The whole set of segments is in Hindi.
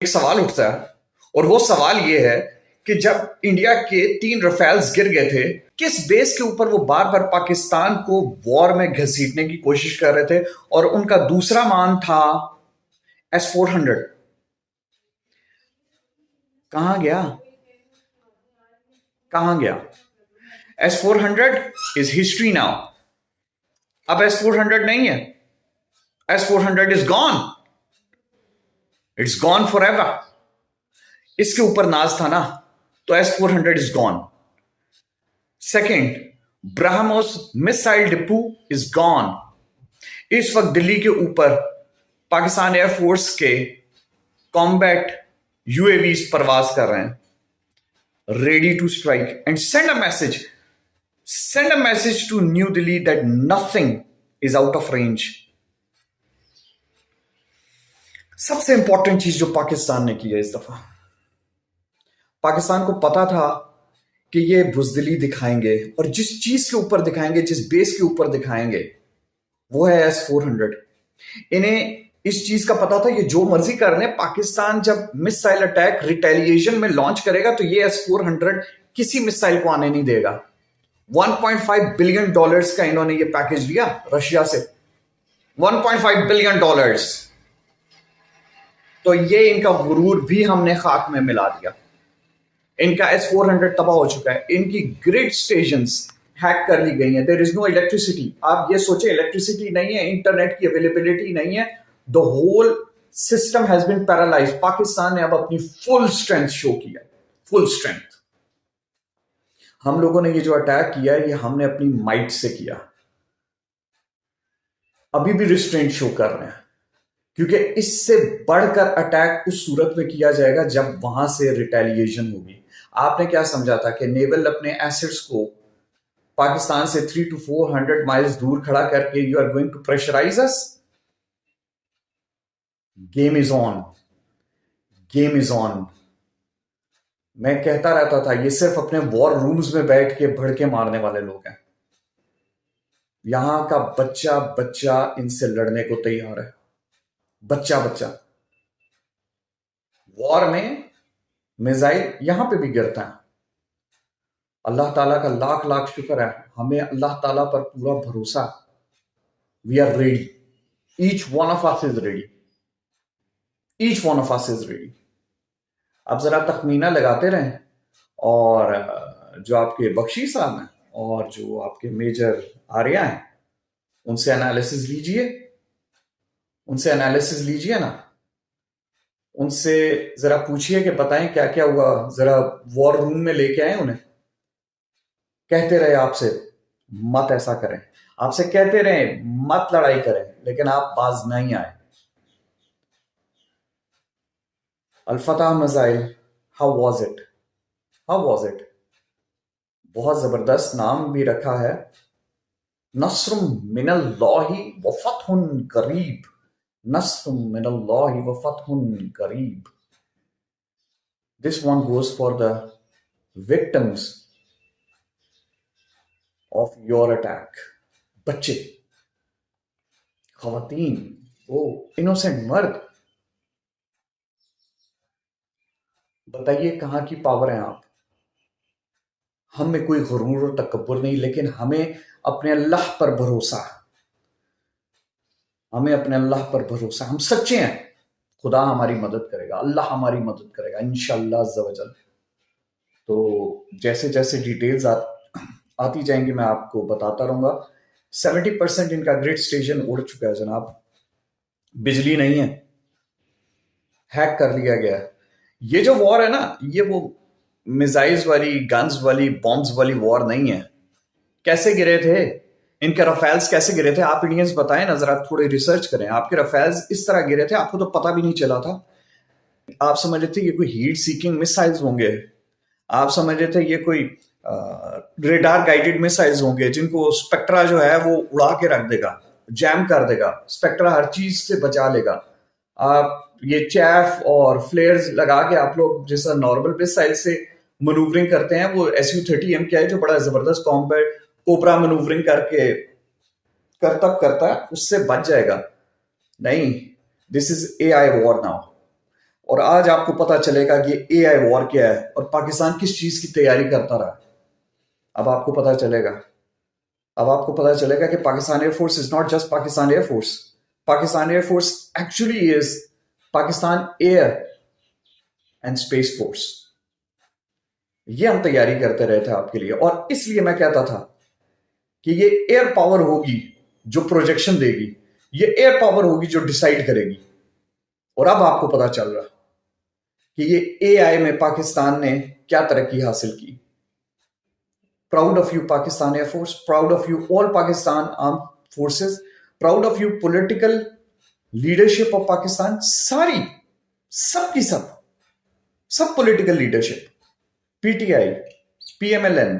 एक सवाल उठता है और वो सवाल ये है कि जब इंडिया के 3 रफेल्स गिर गए थे, किस बेस के ऊपर वो बार बार पाकिस्तान को वॉर में घसीटने की कोशिश कर रहे थे। और उनका दूसरा मान था S-400। कहां गया, कहां गया? S-400 is history now. अब S-400 नहीं है, S-400 is gone, it's gone for ever. इसके ऊपर नाज था ना, तो S-400 is gone. Second, BrahMos missile depot is gone. इस वक्त दिल्ली के ऊपर पाकिस्तान एयरफोर्स के कॉम्बैट यूएवीज परवाज कर रहे हैं, ready to strike and send a message to New Delhi that nothing is out of range. सबसे इंपॉर्टेंट चीज जो पाकिस्तान ने की है इस दफा, पाकिस्तान को पता था कि ये बुजदिली दिखाएंगे, और जिस चीज के ऊपर दिखाएंगे, जिस बेस के ऊपर दिखाएंगे, वो है S-400। इन्हें इस चीज का पता था, ये जो मर्जी कर रहे हैं, पाकिस्तान जब मिसाइल अटैक रिटेलिएशन में लॉन्च करेगा तो ये S-400 किसी मिसाइल को आने नहीं देगा। $1.5 बिलियन का इन्होंने ये पैकेज लिया रशिया से, $1.5 बिलियन। तो ये इनका गुरूर भी हमने खाक में मिला दिया। इनका S-400 तबाह हो चुका है, इनकी ग्रिड स्टेशंस हैक कर ली गई हैं, देयर इज नो इलेक्ट्रिसिटी। आप ये सोचे, इलेक्ट्रिसिटी नहीं है, इंटरनेट की अवेलेबिलिटी नहीं है, the whole system has been paralyse. Pakistan ने अब अपनी फुल स्ट्रेंथ शो किया, फुल स्ट्रेंथ। हम लोगों ने ये जो अटैक किया, ये हमने अपनी माइट से किया। अभी भी रिस्ट्रेंट शो कर रहे हैं, क्योंकि इससे बढ़कर अटैक उस सूरत में किया जाएगा जब वहां से रिटेलिएशन होगी। आपने क्या समझा था कि नेवल अपने एसेट्स को पाकिस्तान से 300 to 400 माइल्स दूर खड़ा करके you are going to pressurise us? Game is on, game is on. मैं कहता रहता था, ये सिर्फ अपने वॉर रूम्स में बैठ के भड़के मारने वाले लोग हैं। यहां का बच्चा बच्चा इनसे लड़ने को तैयार है, बच्चा बच्चा। वॉर में मिसाइल यहां पे भी गिरता है। अल्लाह ताला का लाख लाख शुक्र है, हमें अल्लाह ताला पर पूरा भरोसा। We are ready, each one of us is ready, each one of us is ready. अब जरा तखमीना लगाते रहें, और जो आपके बख्शी साहब हैं और जो आपके मेजर आर्या हैं, उनसे एनालिसिस लीजिए, उनसे एनालिसिस लीजिए ना, उनसे जरा पूछिए कि बताएं क्या क्या हुआ। जरा वॉर रूम में लेके आए उन्हें, कहते रहे आपसे मत ऐसा करें, आपसे कहते रहे मत लड़ाई करें, लेकिन आप बाज नहीं आए। अल-फतह missile, how was it, how was it? बहुत जबरदस्त नाम भी रखा है, नस्रुम मिनल्लाहि व फतहुन करीब, नस्रुम मिनल्लाहि व फतहुन करीब। This one goes for the victims of your attack. बच्चे, खवातीन, वो इनोसेंट मर्द, बताइए कहां की पावर है आप? हम में कोई गुरूर और तकब्बुर नहीं, लेकिन हमें अपने अल्लाह पर भरोसा, हमें अपने अल्लाह पर भरोसा। हम सच्चे हैं, खुदा हमारी मदद करेगा, अल्लाह हमारी मदद करेगा इंशाअल्लाह अज़्ज़ा वजल। तो जैसे जैसे डिटेल्स आती जाएंगी मैं आपको बताता रहूंगा। 70% इनका ग्रिड स्टेशन उड़ चुका है जनाब, बिजली नहीं है, हैक कर लिया गया है। ये जो वॉर है ना, ये वो मिसाइल्स वाली, गन्स वाली, बॉम्ब्स वाली वॉर नहीं है। कैसे गिरे थे इनके रफेल्स, कैसे गिरे थे? आप इंडियंस बताएं ना, जरा थोड़ी रिसर्च करें। आपके रफेल्स इस तरह गिरे थे, आपको तो पता भी नहीं चला था। आप समझ रहे थे ये कोई हीट सीकिंग मिसाइल्स होंगे, आप समझ रहे थे ये कोई रेडार गाइडेड मिसाइल्स होंगे जिनको स्पेक्ट्रा जो है वो उड़ा के रख देगा, जैम कर देगा, स्पेक्ट्रा हर चीज से बचा लेगा। आप ये चैफ और फ्लेयर्स लगा के आप लोग जैसा नॉर्मल मिसाइल से मनूवरिंग करते हैं, वो Su-30M क्या है जो बड़ा जबरदस्त कॉम्बैट कोबरा मनूवरिंग करके करता है, उससे बच जाएगा। नहीं, this is AI war now. और आज आपको पता चलेगा कि एआई वॉर क्या है और पाकिस्तान किस चीज की तैयारी करता रहा। अब आपको पता चलेगा, अब आपको पता चलेगा कि Pakistan air force is not just Pakistan air force. Pakistan air force actually is Pakistan air and space force. ये हम तैयारी करते रहे थे आपके लिए, और इसलिए मैं कहता था कि ये एयर पावर होगी जो प्रोजेक्शन देगी, ये एयर पावर होगी जो डिसाइड करेगी। और अब आपको पता चल रहा कि ये एआई में पाकिस्तान ने क्या तरक्की हासिल की। Proud of you Pakistan air force, proud of you all Pakistan armed forces, proud of you political leadership of Pakistan. सारी सबकी सब political leadership, PTI, PMLN,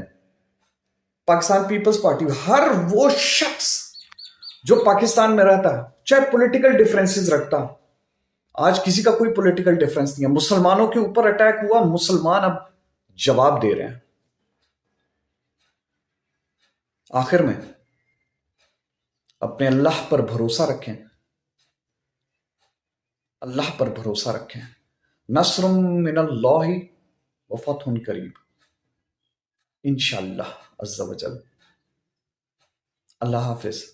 Pakistan Peoples Party, हर वो शख्स जो पाकिस्तान में रहता, चाहे पॉलिटिकल डिफरेंसेस रखता, आज किसी का कोई पॉलिटिकल डिफरेंस नहीं है। मुसलमानों के ऊपर अटैक हुआ, मुसलमान अब जवाब दे रहे हैं। आखिर में अपने अल्लाह पर भरोसा रखें, अल्लाह पर भरोसा रखें। नस्रुम मिनल्लाहि व फतहुन करीब, इंशाअल्लाह अज़्ज़ा वजल। अल्लाह हाफिज।